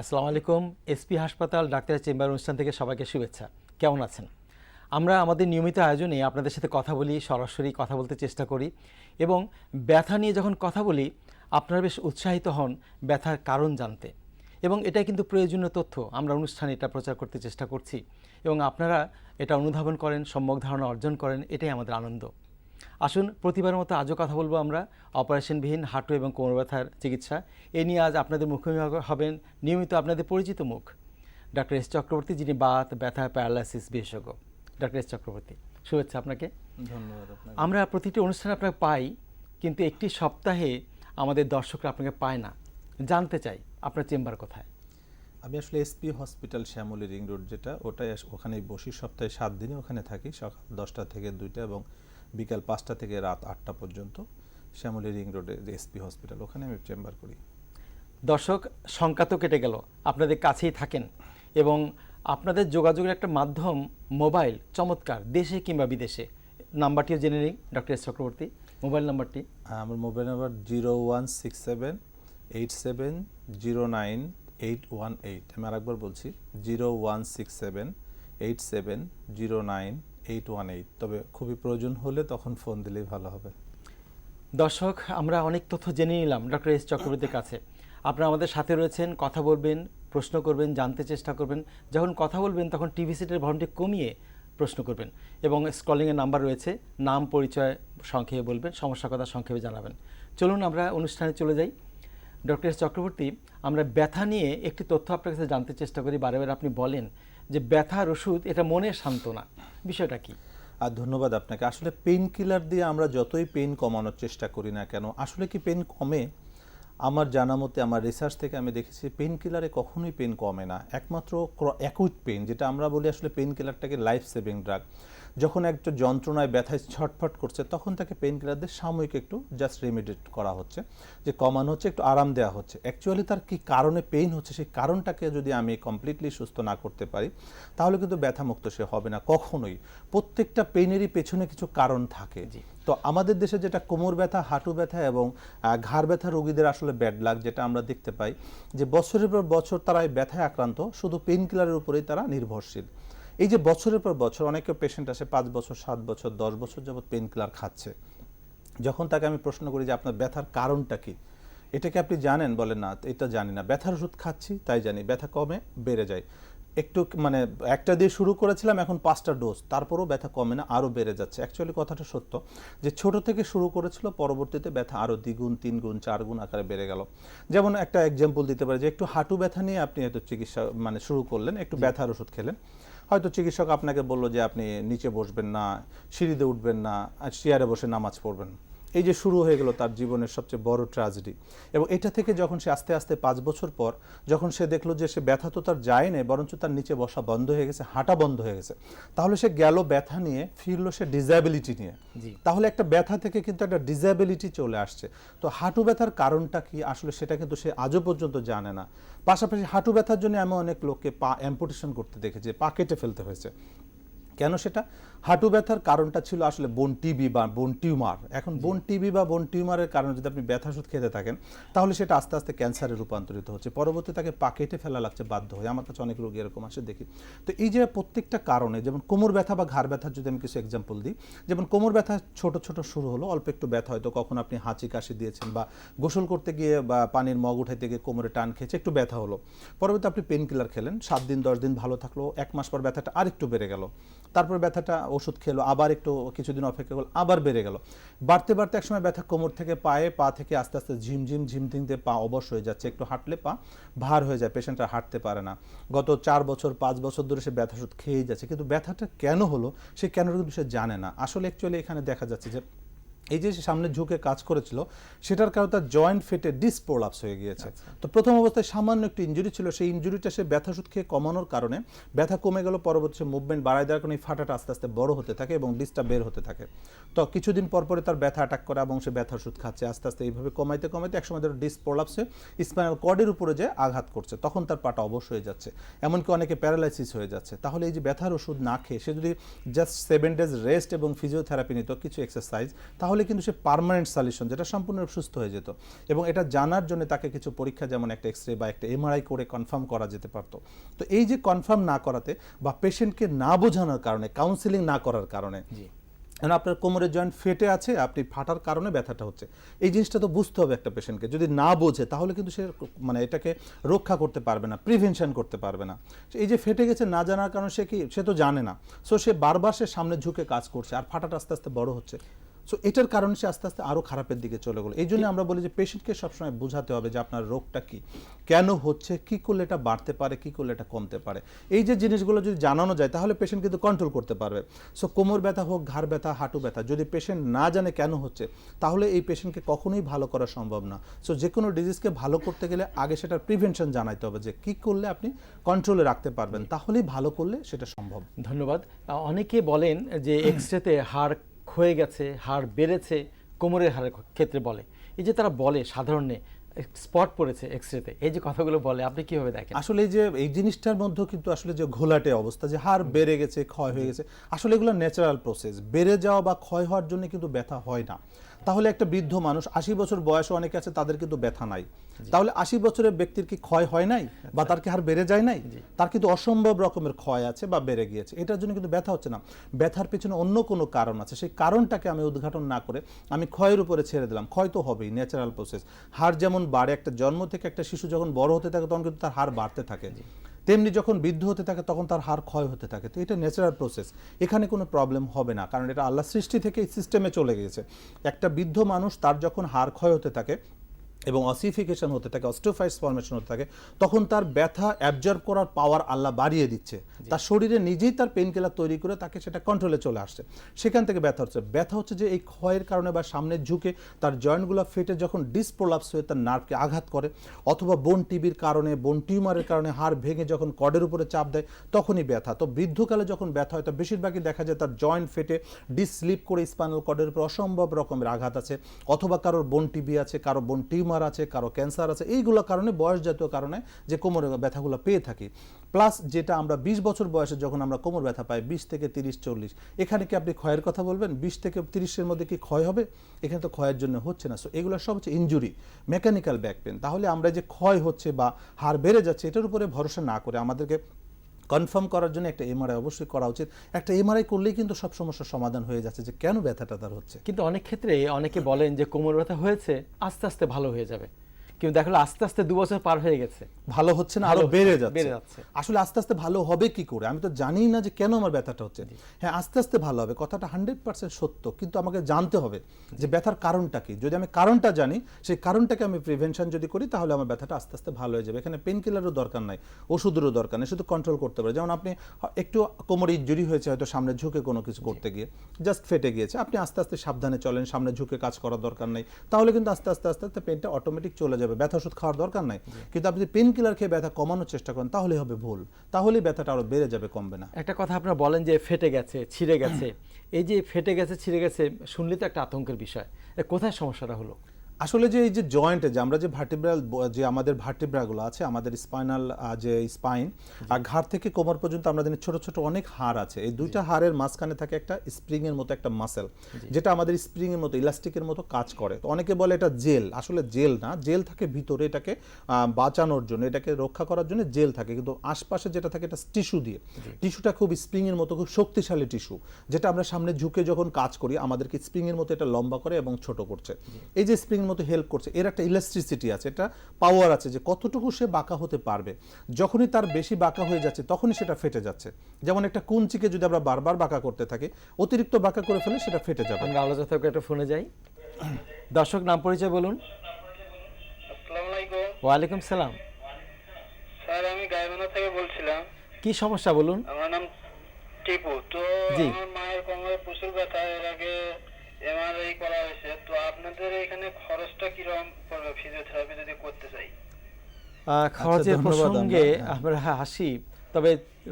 আসসালামু আলাইকুম। এসপি হাসপাতাল ডাক্তারের চেম্বার অনুষ্ঠান থেকে সবাইকে শুভেচ্ছা। কেমন আছেন? আমরা আমাদের নিয়মিত আয়োজনে আপনাদের সাথে কথা বলি, সরাসরি কথা বলতে চেষ্টা করি এবং ব্যথা নিয়ে যখন কথা বলি আপনারা বেশ উৎসাহিত হন ব্যথার কারণ জানতে, এবং এটাই কিন্তু প্রয়োজনীয় তথ্য। আমরা অনুষ্ঠানে এটা প্রচার করতে চেষ্টা করছি এবং আপনারা এটা অনুধাবন করেন, সম্যক ধারণা অর্জন করেন, এটাই আমাদের আনন্দ। আসুন, প্রতিবারের মতো আজও কথা বলবো আমরা অপারেশনবিহীন হাঁটু এবং কোমর ব্যথার চিকিৎসা। এ নিয়ে আজ আপনাদের মুখোমুখি হবেন নিয়মিত আপনাদের পরিচিত মুখ ডক্টর এস চক্রবর্তী, যিনি বাত, ব্যথা, প্যারালাইসিস বিশেষজ্ঞ। ডক্টর এস চক্রবর্তী, শুভেচ্ছা আপনাকে। ধন্যবাদ আপনাকে। আমরা প্রতিটি অনুষ্ঠানে আপনাকে পাই, কিন্তু একটি সপ্তাহে আমাদের দর্শকরা আপনাকে পায় না। জানতে চাই আপনার চেম্বার কোথায়? আমি আসলে SP hospital Shyamoli ring road, যেটা ওটাই ওখানেই বসি। সপ্তাহে 7 দিনে ওখানে থাকি, সকাল 10টা থেকে 2টা এবং বিকাল 5টা থেকে রাত 8টা পর্যন্ত। শ্যামলী রিং রোডে এসপি হসপিটাল, ওখানে আমি চেম্বার করি। দর্শক সংখ্যা তো কেটে গেল, আপনাদের কাছেই থাকেন এবং আপনাদের যোগাযোগের একটা মাধ্যম মোবাইল, চমৎকার, দেশে কিংবা বিদেশে। নাম্বারটিও জেনে নিই ডক্টর এস চক্রবর্তী, মোবাইল নাম্বারটি। আমার মোবাইল নাম্বার 016787098818। আমি আরেকবার বলছি 016787098818। তবে খুবই প্রয়োজন হলে তখন ফোন দিলেই ভালো হবে। দর্শক, আমরা অনেক তথ্য জেনে নিলাম ডক্টর এস চক্রবর্তীর কাছে। আপনারা আমাদের সাথে রয়েছেন, কথা বলবেন, প্রশ্ন করবেন, জানতে চেষ্টা করবেন। যখন কথা বলবেন তখন টিভি সেটের ভলিউমটি কমিয়ে প্রশ্ন করবেন এবং স্ক্রলিংয়ের নাম্বার রয়েছে, নাম পরিচয় সংক্ষেপে বলবেন, সমস্যার কথা সংক্ষেপে জানাবেন। চলুন আমরা অনুষ্ঠানে চলে যাই। ডক্টর এস চক্রবর্তী, আমরা ব্যথা নিয়ে একটি তথ্য আপনার কাছে জানতে চেষ্টা করি। বারে বারে আপনি বলেন যে ব্যথার ওষুধ এটা মনের সান্ত্বনা, বিষয়টা কি? আর ধন্যবাদ আপনাকে। আসলে পেইন কিলার দিয়ে আমরা যতই পেইন কমানোর চেষ্টা করি না কেন, আসলে কি পেইন কমে? আমার জানা মতে, আমার রিসার্চ থেকে আমি দেখেছি পেইন কিলারে কখনোই পেইন কমে না। একমাত্র অ্যাকুট পেইন, যেটা আমরা বলি আসলে পেইন কিলারটাকে লাইফ সেভিং ড্রাগ, যখন একটা যন্ত্রণায় ব্যথায় ছটফট করছে তখন তাকে পেইন কিলার দিয়ে সাময়িক একটু জাস্ট রেমিডিয়েট করা হচ্ছে, যে কমানো হচ্ছে, একটু আরাম দেওয়া হচ্ছে। অ্যাকচুয়ালি তার কি কারণে পেইন হচ্ছে সেই কারণটাকে যদি আমি কমপ্লিটলি সুস্থ না করতে পারি তাহলে কিন্তু ব্যথামুক্ত সে হবে না কখনোই। প্রত্যেকটা পেইনেরই পেছনে কিছু কারণ থাকে। তো আমাদের দেশে যেটা কোমর ব্যথা, হাঁটু ব্যথা এবং ঘাড় ব্যথা রোগীদের আসলে ব্যাড লাক, যেটা আমরা দেখতে পাই যে বছরের পর বছর তারা এই ব্যথায় আক্রান্ত, শুধু পেইন কিলারের উপরেই তারা নির্ভরশীল। এই যে বছরের পর বছর অনেকে পেশেন্ট আসে 5 বছর, 7 বছর, 10 বছর যাবত পেইন কিলার খাচ্ছে। যখন তাকে আমি প্রশ্ন করি যে আপনার ব্যথার কারণটা কি, এটা কি আপনি জানেন? বলেন না, এটা জানি না, ব্যথার ওষুধ খাচ্ছি তাই জানি। ব্যথা কমে, বেড়ে যায়। একটু মানে একটা দিয়ে শুরু করেছিলাম, এখন 5টা ডোজ, তারপরেও ব্যথা কমে না, আরও বেড়ে যাচ্ছে। অ্যাকচুয়ালি কথাটা সত্য যে ছোট থেকে শুরু করেছিল, পরবর্তীতে ব্যথা আরও 2 গুণ, 3 গুণ, 4 গুণ আকারে বেড়ে গেল। যেমন একটা এক্সাম্পল দিতে পারি যে একটু হাঁটু ব্যথা নিয়ে আপনি হয়তো চিকিৎসা মানে শুরু করলেন, একটু ব্যথার ওষুধ খেলেন, হয়তো চিকিৎসক আপনাকে বললো যে আপনি নিচে বসবেন না, সিঁড়িতে উঠবেন না, আর চেয়ারে বসে নামাজ পড়বেন। এই যে শুরু হয়ে গেল তার জীবনের সবচেয়ে বড় ট্র্যাজেডি। এবং এটা থেকে যখন সে আস্তে আস্তে 5 বছর পর যখন সে দেখলো যে সে ব্যথা তো তার যায় না, বরঞ্চ তার নিচে বসা বন্ধ হয়ে গেছে, হাঁটা বন্ধ হয়ে গেছে, তাহলে সে গেল ব্যথা নিয়ে, ফিরলো সে ডিসএবিলিটি নিয়ে। তাহলে একটা ব্যথা থেকে কিন্তু একটা ডিসএবিলিটি চলে আসছে। তো হাঁটু ব্যথার কারণটা কি আসলে সেটা কিন্তু সে আজও পর্যন্ত জানে না। পাশাপাশি হাঁটু ব্যথার জন্য আমি অনেক লোককে পা অ্যাম্পুটেশন করতে দেখেছি, পা কেটে ফেলতে হয়েছে। কেন সেটা? হাঁটু ব্যথার কারণটা ছিল আসলে বোন টিবি বা বোন টিউমার। এখন বোন টিবি বা বোন টিউমারের কারণে যদি আপনি ব্যথা ওষুধ খেতে থাকেন তাহলে সেটা আস্তে আস্তে ক্যান্সারে রূপান্তরিত হচ্ছে, পরবর্তী তাকে পা কেটে ফেলা লাগছে বাধ্য হয়ে। আমার কাছে অনেক রোগী এরকম আসে দেখি। তো এই যে প্রত্যেকটা কারণে, যেমন কোমর ব্যথা বা ঘাড় ব্যথার যদি আমি কিছু এক্সাম্পল দিই, যেমন কোমর ব্যথা ছোট ছোট শুরু হলো, অল্প একটু ব্যথা, হয়তো কখন আপনি হাঁচি কাশি দিয়েছেন বা গোসল করতে গিয়ে বা পানির মগ উঠাইতে গিয়ে কোমরে টান খেয়েছে, একটু ব্যথা হলো, পরবর্তী আপনি পেন কিলার খেলেন, 7 দিন 10 দিন ভালো থাকলো, 1 মাস পর ব্যথাটা আরেকটু বেড়ে গেল, তারপর ব্যথাটা ওষুধ খেলো, আবার একটু কিছুদিন অপেক্ষা করলো, আবার বেড়ে গেল, বাড়তে বাড়তে একসময় ব্যথা কোমর থেকে পায়ে, পা থেকে আস্তে আস্তে ঝিমঝিম ঝিমঝিমতে পা অবশ হয়ে যাচ্ছে, একটু হাঁটলে পা ভার হয়ে যায়, পেশেন্টরা হাঁটতে পারে না। গত 4 বছর 5 বছর ধরে সে ব্যথা ওষুধ খেয়েই যাচ্ছে, কিন্তু ব্যথাটা কেন হলো সে কেন কিন্তু সে জানে না। আসলে অ্যাকচুয়ালি এখানে দেখা যাচ্ছে যে এই যে সামনে ঝুঁকে কাজ করেছিল সেটার কারণে তার জয়েন্ট ফেটে ডিস্ক প্রোলাপস হয়ে গিয়েছে। তো প্রথম অবস্থায় সামান্য একটু ইনজুরি ছিল, সেই ইনজুরিটা সে ব্যথা ওষুধ খেয়ে কমানোর কারণে ব্যথা কমে গেল, পরবর্তী মুভমেন্ট বাড়ায় দেওয়ার কারণে এই ফাটাটা আস্তে আস্তে বড় হতে থাকে এবং ডিস্কটা বের হতে থাকে। তো কিছুদিন পর পরে তার ব্যথা অ্যাটাক করা এবং সে ব্যথা ওষুধ খাচ্ছে, আস্তে আস্তে এইভাবে কমাইতে কমাইতে একসময় ধরে ডিস্ক প্রোলাপসে স্পাইনাল কর্ডের উপরে যে আঘাত করছে, তখন তার পাটা অবশ হয়ে যাচ্ছে, এমনকি অনেকে প্যারালাইসিস হয়ে যাচ্ছে। তাহলে এই যে ব্যথার ওষুধ না খেয়ে সে যদি জাস্ট 7 ডেজ রেস্ট এবং ফিজিওথেরাপি নিত, কিছু এক্সারসাইজ, তাহলে তাহলে কিন্তু সে পার্মানেন্ট সলিউশন, যেটা সম্পূর্ণ সুস্থ হয়ে যেত। এবং এটা জানার জন্য তাকে কিছু পরীক্ষা, যেমন একটা এক্স রে বা একটা এমআরআই করে কনফার্ম করা যেতে পারতো। তো এই যে কনফার্ম না করাতে বা পেশেন্টকে না বোঝানোর কারণে, কাউন্সিলিং না করার কারণে, কারণ আপনার কোমরের জয়েন্ট ফেটে আছে, আপনি ফাটার কারণে ব্যথাটা হচ্ছে, এই জিনিসটা তো বুঝতে হবে একটা পেশেন্টকে। যদি না বোঝে তাহলে কিন্তু সে মানে এটাকে রক্ষা করতে পারবে না, প্রিভেনশন করতে পারবে না। এই যে ফেটে গেছে না জানার কারণে সে তো জানে না, সো সে বারবার সে সামনে ঝুঁকে কাজ করছে, আর ফাটাটা আস্তে আস্তে বড় হচ্ছে। সো এটার কারণে সে আস্তে আস্তে আরও খারাপের দিকে চলে গেলো। এই জন্য আমরা বলি যে পেশেন্টকে সবসময় বোঝাতে হবে যে আপনার রোগটা কি, কেন হচ্ছে, কি করলে এটা বাড়তে পারে, কি করলে এটা কমতে পারে। এই যে জিনিসগুলো যদি জানানো যায় তাহলে পেশেন্ট কিন্তু কন্ট্রোল করতে পারবে। সো কোমর ব্যথা হোক, ঘাড় ব্যথা, হাঁটু ব্যথা, যদি পেশেন্ট না জানে কেন হচ্ছে, তাহলে এই পেশেন্টকে কখনোই ভালো করা সম্ভব না। সো যে কোনো ডিজিজকে ভালো করতে গেলে আগে সেটার প্রিভেনশন জানাইতে হবে, যে কি করলে আপনি কন্ট্রোলে রাখতে পারবেন, তাহলেই ভালো করলে সেটা সম্ভব। ধন্যবাদ। অনেকে বলেন যে এক্সরেতে হাড় ক্ষয়ে গেছে, হাড় বেড়েছে, কোমরের হাড়ের ক্ষেত্রে বলে, এই যে তারা বলে সাধারণে স্পট পড়েছে এক্সরেতে, এই যে কথাগুলো বলে, আপনি কিভাবে দেখেন? আসলে এই যে এই জিনিসটার মধ্যে কিন্তু আসলে যে ঘোলাটে অবস্থা, যে হাড় বেড়ে গেছে, ক্ষয় হয়ে গেছে, আসলে এগুলো ন্যাচারাল প্রসেস। বেড়ে যাওয়া বা ক্ষয় হওয়ার জন্য কিন্তু ব্যথা হয় না। তাহলে একটা বৃদ্ধ মানুষ, 80 বছর বয়সে অনেকে আছে তাদের কিন্তু ব্যথা নাই, তাহলে 80 বছরের ব্যক্তির কি ক্ষয় হয় নাই বা তার কি হাড় বেড়ে যায় নাই? তার কিন্তু অসম্ভব রকমের ক্ষয় আছে বা বেড়ে গিয়েছে, এটার জন্য কিন্তু ব্যথা হচ্ছে না। ব্যথার পেছনে অন্য কোনো কারণ আছে, সেই কারণটাকে আমি উদ্ঘাটন না করে আমি ক্ষয়ের উপরে ছেড়ে দিলাম। ক্ষয় তো হবেই, ন্যাচারাল প্রসেস। হাড় যেমন বাড়ে, একটা জন্ম থেকে একটা শিশু যখন বড় হতে থাকে তখন কিন্তু তার হাড় বাড়তে থাকে, তেমনি যখন বৃদ্ধ হতে থাকে তখন তার হাড় ক্ষয় হতে থাকে। তো এটা ন্যাচারাল প্রসেস, এখানে কোনো প্রবলেম হবে না, কারণ এটা আল্লাহ সৃষ্টি থেকে এই সিস্টেমে চলে গিয়েছে। একটা বৃদ্ধ মানুষ, তার যখন হাড় ক্ষয় হতে থাকে এবং অসিফিকেশন হতে থাকে, অস্টিওফাইটস ফর্মেশন হতে থাকে, তখন তার ব্যথা অ্যাবজর্ব করার পাওয়ার আল্লাহ বাড়িয়ে দিচ্ছে, তার শরীরে নিজেই তার পেন কিলার তৈরি করে তাকে সেটা কন্ট্রোলে চলে আসছে, সেখান থেকে ব্যথা হচ্ছে। ব্যথা হচ্ছে যে এই ক্ষয়ের কারণে বা সামনে ঝুঁকে তার জয়েন্টগুলো ফেটে যখন ডিসপ্রোলাপস হয়ে তার নার্ভকে আঘাত করে, অথবা বোন টিবির কারণে, বোন টিউমারের কারণে হাড় ভেঙে যখন কর্ডের উপরে চাপ দেয়, তখনই ব্যথা। তো বৃদ্ধকালে যখন ব্যথা হয়, তো বেশিরভাগই দেখা যায় তার জয়েন্ট ফেটে ডিসস্লিপ করে স্পাইনাল কর্ডের উপর অসম্ভব রকমের আঘাত আছে, অথবা কারোর বোন টিবি আছে, কারো বোন টিউমার আছে, কারো ক্যান্সার আছে, এইগুলো কারণে, বয়স জাতীয় কারণে যে কোমরের ব্যথাগুলো পেয়ে থাকি। প্লাস যেটা আমরা 20 বছর বয়সে যখন আমরা কোমর ব্যথা পাই, 20 থেকে 30, 40, এখানে কি আপনি ক্ষয়ের কথা বলবেন? 20 থেকে 30-এর মধ্যে কি ক্ষয় হবে? এখানে তো ক্ষয়ের জন্য হচ্ছে না। সো এগুলো সব হচ্ছে ইনজুরি, মেকানিক্যাল ব্যাক পেন। তাহলে আমরা যে ক্ষয় হচ্ছে বা হাড় বেড়ে যাচ্ছে, এটার উপরে ভরসা না করে আমাদেরকে কনফার্ম করার জন্য একটা এমআরআই অবশ্যই করা উচিত। একটা এমআরআই করলেই কিন্তু সব সমস্যার সমাধান হয়ে যাচ্ছে, যে কেন ব্যথাটা তার হচ্ছে। কিন্তু অনেক ক্ষেত্রে অনেকে বলেন যে কোমর ব্যথা হয়েছে, আস্তে আস্তে ভালো হয়ে যাবে, কিন্তু দেখলো আস্তে আস্তে 2 বছর পার হয়ে গেছে, ভালো হচ্ছে না, আরো বেড়ে বেড়ে যাচ্ছে। যাচ্ছে। আসলে আস্তে আস্তে ভালো হবে কি করে? আমি তো জানি না যে কেন আমার ব্যথাটা হচ্ছে। হ্যাঁ, আস্তে আস্তে ভালো হবে, কথাটা 100% সত্য, কিন্তু আমাকে জানতে হবে যে ব্যথার কারণটা কি। যদি আমি কারণটা জানি, সেই কারণটাকে আমি প্রিভেনশন যদি করি, তাহলে আমার ব্যথাটা আস্তে আস্তে ভালো হয়ে যাবে। এখানে পেন কিলারও দরকার নাই, ওষুধেরও দরকার নেই, শুধু কন্ট্রোল করতে পারে। যেমন আপনি একটু কোমরে ইনজুরি হয়েছে, হয়তো সামনে ঝুঁকে কোনো কিছু করতে গিয়ে জাস্ট ফেটে গিয়েছে, আপনি আস্তে আস্তে সাবধানে চলেন, সামনে ঝুঁকে কাজ করার দরকার নেই, তাহলে কিন্তু আস্তে আস্তে আস্তে আস্তে পেনটা অটোমেটিক চলে যাবে। ব্যথা ওষুধ খাওয়ার দরকার নাই। কিন্তু আপনি পেন কিলার খেয়ে ব্যথা কমানোর চেষ্টা করেন, তাহলে হবে ভুল, তাহলেই ব্যথাটা আরো বেড়ে যাবে, কমবে না। একটা কথা আপনারা বলেন যে ফেটে গেছে, ছিঁড়ে গেছে, এই যে ফেটে গেছে, ছিঁড়ে গেছে শুনলে তো একটা আতঙ্কের বিষয়, কোথায় সমস্যাটা হলো? আসলে যে এই যে জয়েন্টে, যে আমরা যে ভার্টিব্রাল, যে আমাদের ভার্টিব্রাগুলো আছে, আমাদের স্পাইনাল যে স্পাইন, আর ঘাড় থেকে কোমর পর্যন্ত আমরা জানি ছোট ছোট অনেক হাড় আছে। এই দুইটা হাড়ের মাঝখানে থাকে একটা স্প্রিং এর মতো একটা মাসেল, যেটা আমাদের স্প্রিং এর মতো, ইলাস্টিকের মতো কাজ করে। তো অনেকে বলে এটা জেল, আসলে জেল না, জেল থাকে ভিতরে, এটাকে বাঁচানোর জন্য, এটাকে রক্ষা করার জন্য জেল থাকে, কিন্তু আশপাশে যেটা থাকে এটা টিস্যু দিয়ে। টিস্যুটা খুব স্প্রিং এর মতো, খুব শক্তিশালী টিস্যু, যেটা আমরা সামনে ঝুঁকে যখন কাজ করি আমাদেরকে স্প্রিং এর মতো এটা লম্বা করে এবং ছোট করছে। এই যে স্প্রিং মতো হেল্প করছে, এর একটা ইলাস্ট্রিসিটি আছে, এটা পাওয়ার আছে, যে কতটুকু সে বাঁকা হতে পারবে। যখনই তার বেশি বাঁকা হয়ে যাচ্ছে, তখনই সেটা ফেটে যাচ্ছে। যেমন একটা কুঞ্চিকে যদি আমরা বারবার বাঁকা করতে থাকি, অতিরিক্ত বাঁকা করে ফেলে সেটা ফেটে যাবে। আমরা আলোচনা থেকে একটা ফোনে যাই। দর্শক, নাম পরিচয় বলুন। আসসালামু আলাইকুম। ওয়ালাইকুম সালাম। স্যার, আমি গাইবান্ধা থেকে বলছিলাম। কি সমস্যা বলুন? আমার নাম টিপু। তো জি। আমার মায়ের কোমরে প্রচুর ব্যথা, এর আগে এমআরআই করা হয়েছে। তো আপনাদের এখানে খরচটা কিরকম পড়বে ফিজিওথেরাপি যদি করতে চাই? খরচের ধন্যবাদ। প্রসঙ্গে আমরা হাসি, তবে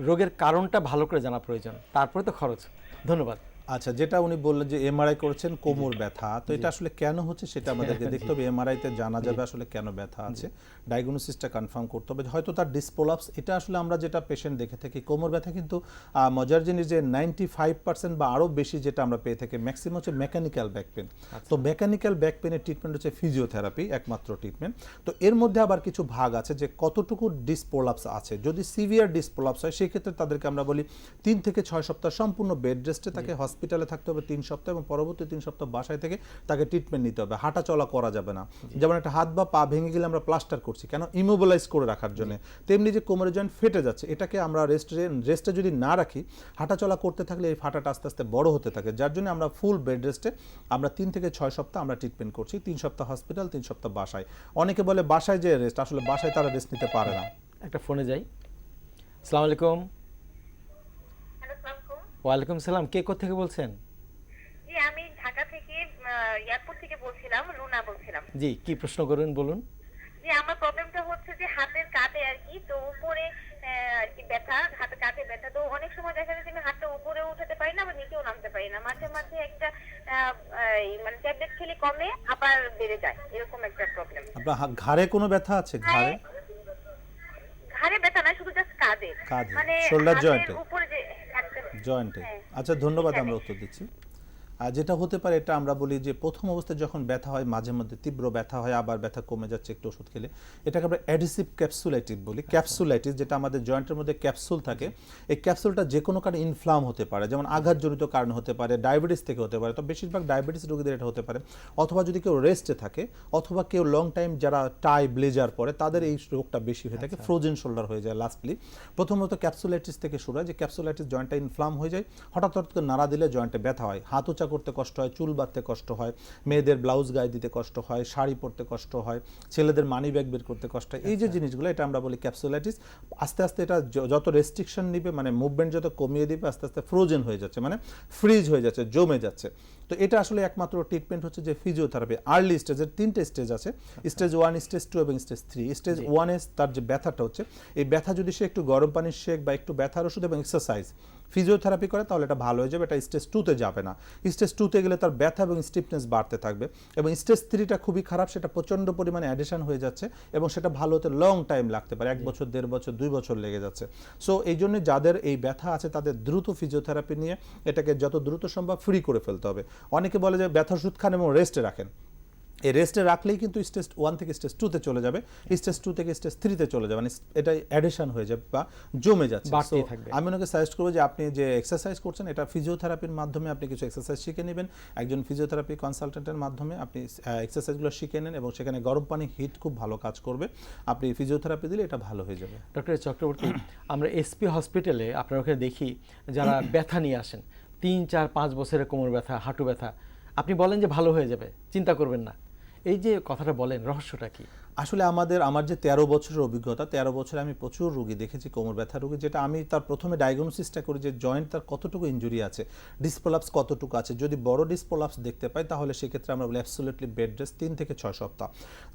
রোগের কারণটা ভালো করে জানা প্রয়োজন, তারপরে তো খরচ। ধন্যবাদ। আচ্ছা, যেটা উনি বললেন যে এমআরআই করেছেন কোমর ব্যথা, তো এটা আসলে কেন হচ্ছে সেটা আমাদেরকে দেখতে হবে। এমআরআই তে জানা যাবে আসলে কেন ব্যথা আছে, ডায়াগনোসিসটা কনফার্ম করতে হবে। হয়তো তার ডিসপ্রোলাপস, এটা আসলে আমরা যেটা পেশেন্ট দেখে থাকি কোমর ব্যথা কিন্তু মজার জিনিস যে 95% বা আরও বেশি যেটা আমরা পেয়ে থাকি ম্যাক্সিমাম হচ্ছে মেকানিক্যাল ব্যাক পেন। তো মেকানিক্যাল ব্যাক পেনের ট্রিটমেন্ট হচ্ছে ফিজিওথেরাপি একমাত্র ট্রিটমেন্ট। তো এর মধ্যে আবার কিছু ভাগ আছে যে কতটুকু ডিসপ্রোলাপস আছে। যদি সিভিয়ার ডিসপ্রোলাপস হয় সেক্ষেত্রে তাদেরকে আমরা বলি 3 থেকে 6 সপ্তাহ সম্পূর্ণ বেড রেস্টে তাকে হসপিটালে থাকতে হবে 3 সপ্তাহ, এবং পরবর্তী 3 সপ্তাহ বাসায় থেকে তাকে ট্রিটমেন্ট নিতে হবে। হাঁটা চলা করা যাবে না। যেমন একটা হাত বা পা ভেঙে গেলে আমরা প্লাস্টার করছি কেন, ইমোবিলাইজ করে রাখার জন্য, তেমনি যে কোমরের জয়েন্ট ফেটে যাচ্ছে এটাকে আমরা রেস্টে যদি না রাখি, হাঁটা চলা করতে থাকলে এই ফাটাটা আস্তে আস্তে বড় হতে থাকে, যার জন্য আমরা ফুল বেড রেস্টে আমরা 3 থেকে 6 সপ্তাহ আমরা ট্রিটমেন্ট করছি। 3 সপ্তাহ হসপিটাল, 3 সপ্তাহ বাসায়। অনেকে বলে বাসায় যে রেস্ট, আসলে বাসায় তারা রেস্ট নিতে পারে না। একটা ফোনে যাই। আসসালামু আলাইকুম। ওয়ালাইকুম সালাম। কে কোথা থেকে বলছেন? জি, আমি ঢাকা থেকে এয়ারপোর্ট থেকে বলছিলাম, রুনা বলছিলাম। জি, কি প্রশ্ন করবেন বলুন। জি, আমার প্রবলেমটা হচ্ছে যে হাতের কাঁধে আর কি, তো উপরে আর কি ব্যথা, হাতে কাঁধে ব্যথা। তো অনেক সময় দেখা যায় যে আমি হাতটা উপরে উঠাতে পারি না, আবার নিচেও নামতে পারি না। মাঝে মাঝে একটা মানে ট্যাবলেট খেলে কমে আবার বেড়ে যায়, এরকম একটা প্রবলেম। আপনার ঘাড়ে কোনো ব্যথা আছে? ঘাড়ে ঘাড়ে ব্যথা না, শুধু জাস্ট কাঁধে, কাঁধে, মানে shoulder হাতের joint এ? উপরে যে জয়েন্টে। হ্যাঁ। আচ্ছা, ধন্যবাদ, এখানে। আমরা উত্তর দিচ্ছি। আর যেটা হতে পারে এটা আমরা বলি যে প্রথম অবস্থায় যখন ব্যথা হয়, মাঝে মধ্যে তীব্র ব্যথা হয়, আবার ব্যথা কমে যাচ্ছে একটু ওষুধ খেলে, এটাকে আমরা অ্যাডিসিভ ক্যাপসুলাইটিস বলি। ক্যাপসুলাইটিস, যেটা আমাদের জয়েন্টের মধ্যে ক্যাপসুল থাকে, এই ক্যাপসুলটা যে কোনো কারণে ইনফ্লাম হতে পারে, যেমন আঘাতজনিত কারণ হতে পারে, ডায়াবেটিস থেকে হতে পারে। তো বেশিরভাগ ডায়াবেটিস রোগীদের এটা হতে পারে, অথবা যদি কেউ রেস্টে থাকে, অথবা কেউ লং টাইম যারা টাই ব্লেজার পরে তাদের এই রোগটা বেশি হয়ে থাকে, ফ্রোজেন শোল্ডার হয়ে যায় লাস্টলি। প্রথমত ক্যাপসুলাইটিস থেকে শুরু হয়, যে ক্যাপসুলাইটিস জয়েন্টটা ইনফ্লাম হয়ে যায়, হঠাৎ হঠাৎ করে নাড়া দিলে জয়েন্টে ব্যথা হয়, হাত উঁচা করতে কষ্ট হয়, চুল বাঁধতে কষ্ট হয়, মেয়েদের ব্লাউজ গায়ে দিতে কষ্ট হয়, শাড়ি পরতে কষ্ট হয়, ছেলেদের মানি ব্যাগ বের করতে কষ্ট হয়। এই যে জিনিসগুলো, এটা আমরা বলি ক্যাপসুলাইটিস। আস্তে আস্তে এটা যত রেস্ট্রিকশন নিবে, মানে মুভমেন্ট যত কমিয়ে দিবে, আস্তে আস্তে ফ্রোজেন হয়ে যাচ্ছে, মানে ফ্রিজ হয়ে যাচ্ছে, জমে যাচ্ছে। তো এটা আসলে একমাত্র ট্রিটমেন্ট হচ্ছে যে ফিজিওথেরাপি। আর্লি স্টেজের 3টে স্টেজ আছে, স্টেজ 1, স্টেজ 2 এবং স্টেজ 3। স্টেজ 1-এ তার যে ব্যথাটা হচ্ছে, এই ব্যথা যদি সে একটু গরম পানির শেক বা একটু ব্যথার ওষুধ এবং এক্সারসাইজ ফিজিওথেরাপি করে তাহলে এটা ভালো হয়ে যাবে। এটা স্টেজ 2-তে যাবে না। স্টেজ 2-তে গেলে তার ব্যথা এবং স্টিফনেস বাড়তে থাকবে, এবং স্টেজ 3টা খুবই খারাপ, সেটা প্রচণ্ড পরিমাণে অ্যাডিশন হয়ে যাচ্ছে, এবং সেটা ভালো হতে লং টাইম লাগতে পারে, 1 বছর, 1.5 বছর, 2 বছর লেগে যাচ্ছে। সো এই জন্য যাদের এই ব্যথা আছে তাদের দ্রুত ফিজিওথেরাপি নিয়ে এটাকে যত দ্রুত সম্ভব ফ্রি করে ফেলতে হবে। অনেকে বলে যে ব্যথার ওষুধ খান এবং রেস্টে রাখেন, এই রেস্টে রাখলেই কিন্তু স্টেজ 1 থেকে স্টেজ 2-তে চলে যাবে, স্টেজ 2 থেকে স্টেজ 3-তে চলে যাবে, মানে এটা অ্যাডিশন হয়ে যাবে বা জমে যাচ্ছে। বাড়তেই So, থাকবে। আমি ওনাকে সাজেস্ট করবো যে আপনি যে এক্সারসাইজ করছেন এটা ফিজিওথেরাপির মাধ্যমে আপনি কিছু এক্সারসাইজ শিখে নেবেন, একজন ফিজিওথেরাপি কনসালটেন্টের মাধ্যমে আপনি এক্সারসাইজগুলো শিখে নেন, এবং সেখানে গরম পানি হিট খুব ভালো কাজ করবে। আপনি ফিজিওথেরাপি দিলে এটা ভালো হয়ে যাবে। ডক্টর চক্রবর্তী, আমরা এসপি হসপিটালে আপনার ওখানে দেখি যারা ব্যথা নিয়ে আসেন, 3, 4, 5 বছরের কোমর ব্যথা, হাঁটু ব্যথা, আপনি বলেন যে ভালো হয়ে যাবে, চিন্তা করবেন না। এই যে কথাটা বলেন, রহস্যটা কি? আসলে আমার যে 13 বছরের অভিজ্ঞতা, 13 বছরে আমি প্রচুর রোগী দেখেছি, কোমর ব্যথা রোগী, যেটা আমি তার প্রথমে ডায়াগনোসিসটা করি যে জয়েন্ট তার কতটুকু ইনজুরি আছে, ডিসপ্রোলাপস কতটুকু আছে। যদি বড় ডিসপ্রোলাপস দেখতে পাই তাহলে সেক্ষেত্রে আমরা বলি অ্যাবসলিউটলি বেড রেস্ট 3 থেকে 6 সপ্তাহ।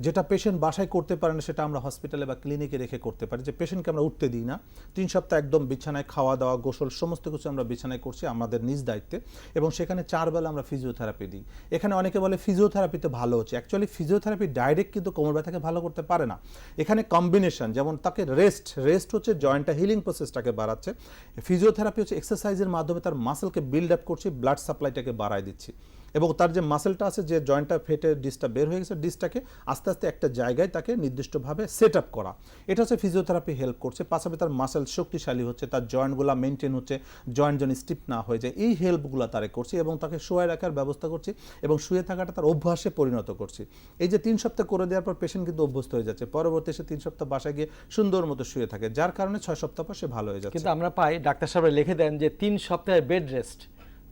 যেটা পেশেন্ট বাসায় করতে পারে না সেটা আমরা হসপিটালে বা ক্লিনিকে রেখে করতে পারি, যে পেশেন্টকে আমরা উঠতে দিই না, 3 সপ্তাহ একদম বিছানায়, খাওয়া দাওয়া, গোসল সমস্ত কিছু আমরা বিছানায় করছি আমাদের নিজ দায়িত্বে, এবং সেখানে 4 বেলা আমরা ফিজিওথেরাপি দিই। এখানে অনেকে বলে ফিজিওথেরাপিতে ভালো হচ্ছে, অ্যাকচুয়ালি ফিজিওথেরাপি ডাইরেক্ট কিন্তু কোমর ব্যথাকে ভালো করতে পারে না। এখানে কম্বিনেশন, যেমন তাকে রেস্ট হচ্ছে জয়েন্টটা হিলিং প্রসেসটাকে বাড়াচ্ছে, ফিজিওথেরাপি হচ্ছে এক্সারসাইজের মাধ্যমে তার মাসেলকে বিল্ড আপ করছি, ব্লাড সাপ্লাইটাকে বাড়ায় দিচ্ছি, এবং তার যে মাসেলটা আছে, যে জয়েন্টটা ফেটে ডিসটা বের হয়ে গেছে, ডিসটাকে আস্তে আস্তে একটা জায়গায় তাকে নির্দিষ্টভাবে সেট আপ করা, এটা হচ্ছে ফিজিওথেরাপি হেল্প করছে। পাশাপাশি তার মাসেল শক্তিশালী হচ্ছে, তার জয়েন্টগুলো মেনটেন হচ্ছে, জয়েন্ট যেন স্টিফ না হয়ে যায়, এই হেল্পগুলো তারে করছি, এবং তাকে শোয়ে রাখার ব্যবস্থা করছি, এবং শুয়ে থাকাটা তার অভ্যাসে পরিণত করছি। এই যে 3 সপ্তাহ করে দেওয়ার পর পেশেন্ট কিন্তু অভ্যস্ত হয়ে যাচ্ছে, পরবর্তী সে 3 সপ্তাহ বাসায় গিয়ে সুন্দর মতো শুয়ে থাকে, যার কারণে 6 সপ্তাহ পর সে ভালো হয়ে যাচ্ছে। কিন্তু আমরা পাই ডাক্তার সাহেব লিখে দেন যে 3 সপ্তাহের বেড রেস্ট,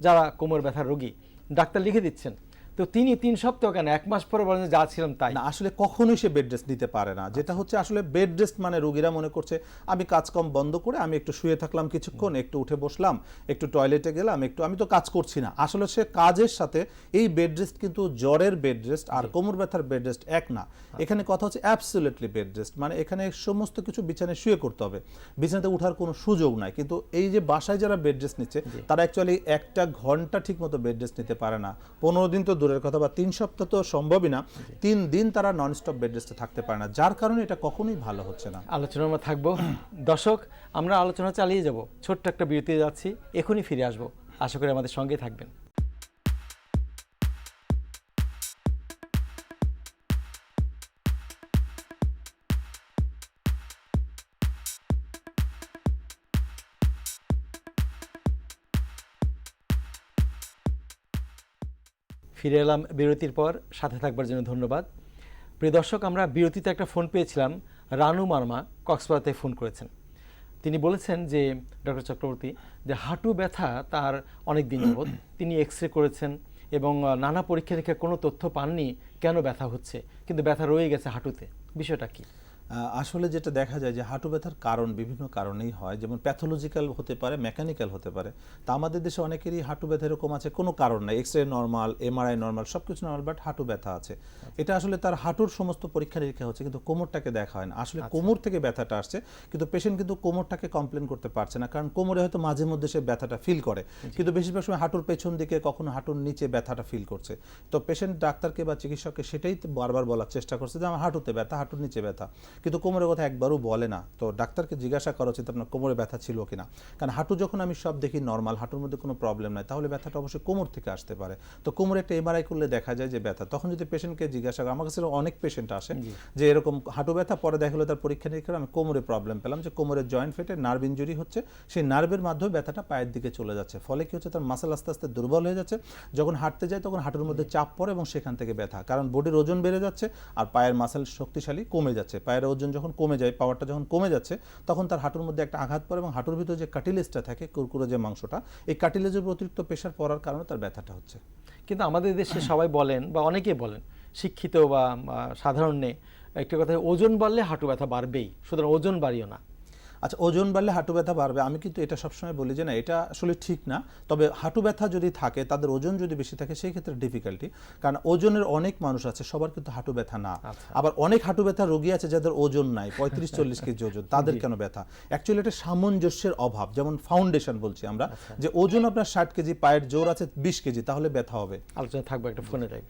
যারা কোমর ব্যথার রোগী ডাক্তার লিখে দিচ্ছেন, তো তিনি 3 সপ্তাহ কেন 1 মাস পরে বলেন যে যা ছিলাম তাই। না, আসলে কখনোই সে বেড রেস্ট নিতে পারে না। যেটা হচ্ছে আসলে বেড রেস্ট মানে রোগীরা মনে করছে আমি কাজকর্ম বন্ধ করে আমি একটু শুয়ে থাকলাম কিছুক্ষণ, একটু উঠে বসলাম, একটু টয়লেটে গেলাম, একটু আমি তো কাজ করছি না। আসলে সে কাজের সাথে এই বেড রেস্ট কিন্তু জ্বরের বেড রেস্ট আর কোমর ব্যথার বেড রেস্ট এক না। এখানে কথা হচ্ছে অ্যাবসলিউটলি বেড রেস্ট, মানে এখানে সমস্ত কিছু বিছানায় শুয়ে করতে হবে, বিছানাতে ওঠার কোনো সুযোগ নাই। কিন্তু এই যে বাসায় যারা বেড রেস্ট নিচ্ছে তারা অ্যাকচুয়ালি 1 ঘন্টা ঠিক মতো বেড রেস্ট নিতে পারে না। 15 দিন তো দূরের কথা, বা 3 সপ্তাহ তো সম্ভবই না, 3 দিন তারা ননস্টপ বেড রেস্টে থাকতে পারে না, যার কারণে এটা কখনোই ভালো হচ্ছে না। আলোচনার আমরা থাকবো। দর্শক, আমরা আলোচনা চালিয়ে যাব, ছোট্ট একটা বিরতি যাচ্ছি, এখনই ফিরে আসবো। আশা করি আমাদের সঙ্গে থাকবেন। ফিরে এলাম বিরতির পর, সাথে থাকবার জন্য ধন্যবাদ। প্রিয় দর্শক, আমরা বিরতিতে একটা ফোন পেয়েছিলাম, রানু মার্মা কক্সবাজার ফোন করেছেন। তিনি বলেছেন যে ডক্টর চক্রবর্তী, যে হাঁটু ব্যথা তার অনেক দিন যাবৎ, তিনি এক্স রে করেছেন এবং নানা পরীক্ষা নিরীক্ষায় কোনো তথ্য পাননি কেন ব্যথা হচ্ছে, কিন্তু ব্যথা রয়ে গেছে হাঁটুতে, বিষয়টা কি? আসলে যেটা দেখা যায় যে হাঁটু ব্যথার কারণ বিভিন্ন কারণেই হয়, যেমন প্যাথোলজিক্যাল হতে পারে, মেকানিক্যাল হতে পারে। তা আমাদের দেশে অনেকেরই হাঁটু ব্যথা এরকম আছে, কোনো কারণ নাই, X ray normal, MRI normal, সব কিছু নর্মাল, বাট হাঁটু ব্যথা আছে। এটা আসলে তার হাঁটুর সমস্ত পরীক্ষা নিরীক্ষা হচ্ছে, কিন্তু কোমরটাকে দেখা হয় না। আসলে কোমর থেকে ব্যথাটা আসছে, কিন্তু পেশেন্ট কিন্তু কোমরটাকে কমপ্লেন করতে পারছে না, কারণ কোমরে হয়তো মাঝে মধ্যে সে ব্যথাটা ফিল করে, কিন্তু বেশিরভাগ সময় হাঁটুর পেছন দিকে, কখনো হাঁটুর নিচে ব্যথাটা ফিল করছে। তো পেশেন্ট ডাক্তারকে বা চিকিৎসককে সেটাই বারবার বলার চেষ্টা করছে যে আমার হাঁটুতে ব্যথা, হাঁটুর নিচে ব্যথা, কিন্তু কোমরের কথা একবারও বলে না। তো ডাক্তারকে জিজ্ঞাসা করা উচিত আপনার কোমরে ব্যথা ছিল কিনা, কারণ হাঁটু যখন আমি সব দেখি নর্মাল, হাঁটুর মধ্যে কোনো প্রবলেম নাই, তাহলে ব্যথাটা অবশ্যই কোমর থেকে আসতে পারে। তো কোমরে একটা এমআরআই করলে দেখা যায় যে ব্যথা। তখন যদি পেশেন্টকে জিজ্ঞাসা করে, আমার কাছে অনেক পেশেন্ট আসে যে এরকম হাঁটু ব্যথা, পরে দেখা হলো তার পরীক্ষা নিরীক্ষা আমি কোমরে প্রবলেম পেলাম, যে কোমরের জয়েন্ট ফেটে নার্ভ ইনজুরি হচ্ছে, সেই নার্ভের মাধ্যমে ব্যথাটা পায়ের দিকে চলে যাচ্ছে, ফলে কি হচ্ছে তার মাসেল আস্তে আস্তে দুর্বল হয়ে যাচ্ছে, যখন হাঁটতে যায় তখন হাঁটুর মধ্যে চাপ পড়ে এবং সেখান থেকে ব্যথা, কারণ বডির ওজন বেড়ে যাচ্ছে আর পায়ের মাসেল শক্তিশালী কমে যাচ্ছে। পায়ের ওজন যখন কমে যায়, পাওয়ারটা যখন কমে যাচ্ছে, তখন তার হাঁটুর মধ্যে একটা আঘাত পড়ে এবং হাঁটুর ভিতরে যে কার্টিলেজটা থাকে, কুরকুরে যে মাংসটা, এই কার্টিলেজের উপর অতিরিক্ত প্রেশার পড়ার কারণে তার ব্যথাটা হচ্ছে। কিন্তু আমাদের দেশে সবাই বলেন, বা অনেকেই বলেন, শিক্ষিত বা সাধারণে একটা কথা, ওজন বাড়লে হাঁটু ব্যথা বাড়বেই, সুতরাং ওজন বাড়িও না। আচ্ছা, ওজন বাড়লে হাঁটু ব্যথা বাড়বে, আমি কিন্তু এটা সবসময় বলি যে না, এটা আসলে ঠিক না। তবে হাঁটু ব্যথা যদি থাকে, তাদের ওজন যদি বেশি থাকে, সেই ক্ষেত্রে ডিফিকাল্টি, কারণ ওজনের অনেক মানুষ আছে, সবার কিন্তু হাঁটু ব্যথা না। আবার অনেক হাঁটু ব্যথা রোগী আছে যাদের ওজন নাই, 35-40 কেজি ওজন, তাদের কেন ব্যথা? অ্যাকচুয়ালি এটা সামঞ্জস্যের অভাব। যেমন ফাউন্ডেশন বলছি আমরা, যে ওজন আপনার 60 কেজি, পায়ের জোর আছে 20 কেজি, তাহলে ব্যথা হবে। আলোচনা থাকবে একটা ফোনে যাই।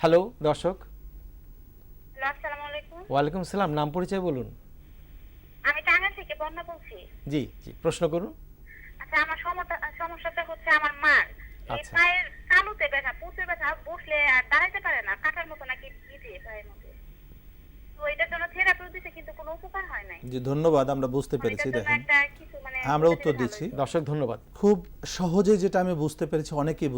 হ্যালো দর্শক। আসসালামু আলাইকুম। ওয়ালাইকুম সালাম, নাম পরিচয় বলুন। আমি টাঙ্গাইল থেকে বন্যা বলছি। জি জি, প্রশ্ন করুন। আচ্ছা, আমার সমস্যাটা হচ্ছে আমার মার এই আচ্ছা। পায়ের তালুতে ব্যথা, পুঁতে ব্যথা, বসলে আর দাঁড়াইতে পারে না, কাটার মতো নাকি পিঠে পায়ের মধ্যে। তো এটার জন্য থেরাপি দিতে কিন্তু কোনো উপকার হয় নাই। জি ধন্যবাদ, আমরা বুঝতে পেরেছি। এটার জন্য দেখেন, একটা কিছু মানে আমরা উত্তর দিচ্ছি। দর্শক ধন্যবাদ। খুব সহজে যেটা আমি বুঝতে পেরেছি, অনেকেই